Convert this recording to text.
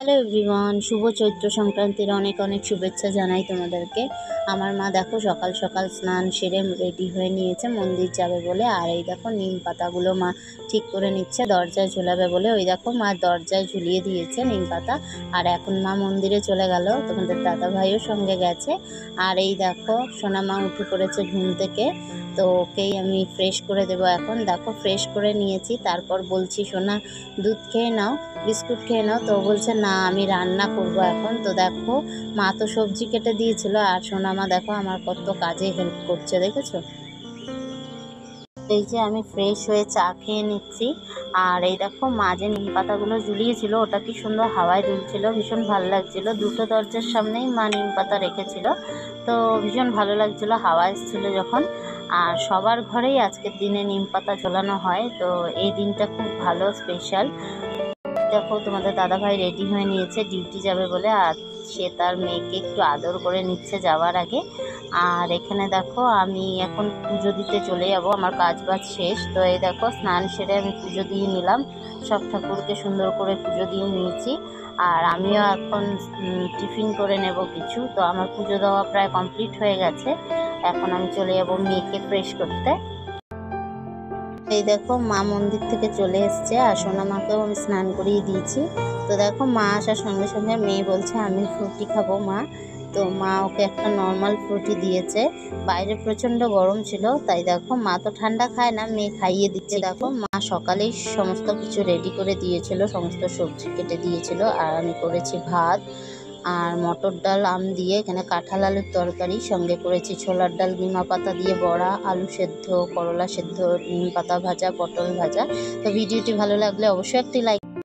Hello everyone, শুভ চৈত্র সংক্রান্তির অনেক অনেক শুভেচ্ছা জানাই তোমাদেরকে। আমার মা দেখো সকাল সকাল স্নান সেরে রেডি হয়ে নিয়েছে মন্দির যাবে বলে। আর এই দেখো নিম পাতাগুলো মা ঠিক করে নিচ্ছে, দরজায় ঝুলাবে বলে। ওই দেখো মা দরজায় ঝুলিয়ে দিয়েছে নিম পাতা। আর এখন মা মন্দিরে চলে গেল, তোমাদের দাদা ভাইও সঙ্গে গেছে। আর এই দেখো সোনা মা উঠে পড়েছে ঘুম থেকে, তো ওকেই আমি ফ্রেশ করে দেবো এখন। দেখো ফ্রেশ করে নিয়েছি, তারপর বলছি সোনা দুধ খেয়ে নাও, বিস্কুট খেয়ে নাও। তো বলছে না আমি রান্না করব এখন। তো দেখো মা তো সবজি কেটে দিয়েছিল, আর সোনা মা দেখো আমার কত কাজে হেল্প করছে, দেখেছো। এই যে আমি ফ্রেশ হয়ে চা খেয়ে নিচ্ছি। আর এই দেখো মা যে নিম পাতাগুলো ঝুলিয়েছিল ওটা কি সুন্দর হাওয়ায় দুলছিল, ভীষণ ভালো লাগছিল। দুটো দরজার সামনেই মা নিম পাতা রেখেছিল, তো ভীষণ ভালো লাগছিল হাওয়া এসেছিল যখন। আর সবার ঘরেই আজকের দিনে নিম পাতা ঝোলানো হয়, তো এই দিনটা খুব ভালো স্পেশাল। দেখো তোমাদের দাদাভাই রেডি হয়ে নিয়েছে ডিউটি যাবে বলে, আর সে তার মেয়েকে একটু আদর করে নিচ্ছে যাওয়ার আগে। আর এখানে দেখো আমি এখন পুজো দিতে চলে যাব, আমার কাজ বাজ শেষ। তো এই দেখো স্নান সেরে আমি পুজো দিয়ে নিলাম, সব ঠাকুরকে সুন্দর করে পুজো দিয়ে নিয়েছি। আর আমিও এখন টিফিন করে নেব কিছু। তো আমার পুজো দেওয়া প্রায় কমপ্লিট হয়ে গেছে, এখন আমি চলে যাব মেয়েকে ফ্রেশ করতে। এই দেখো মা মন্দির থেকে চলে এসছে, আর সোনা মাকেও আমি স্নান করিয়ে দিয়েছি। তো দেখো মা আসার সঙ্গে সঙ্গে মেয়ে বলছে আমি ফ্রুটি খাবো মা। তো মা ওকে একটা নর্মাল ফ্রুটি দিয়েছে। বাইরে প্রচণ্ড গরম ছিল, তাই দেখো মা তো ঠান্ডা খায় না, মেয়ে খাইয়ে দিচ্ছে। দেখো মা সকালেই সমস্ত কিছু রেডি করে দিয়েছিল, সমস্ত সবজি কেটে দিয়েছিল। আর আমি করেছি ভাত আর মটর ডাল আম দিয়ে, এখানে কাঁঠাল আলুর তরকারি, সঙ্গে করেছি ছোলার ডাল নিমা পাতা দিয়ে বড়া, আলু সেদ্ধ, করলা সেদ্ধ, নিম পাতা ভাজা, পটল ভাজা। তো ভিডিওটি ভালো লাগলে অবশ্যই একটি লাইক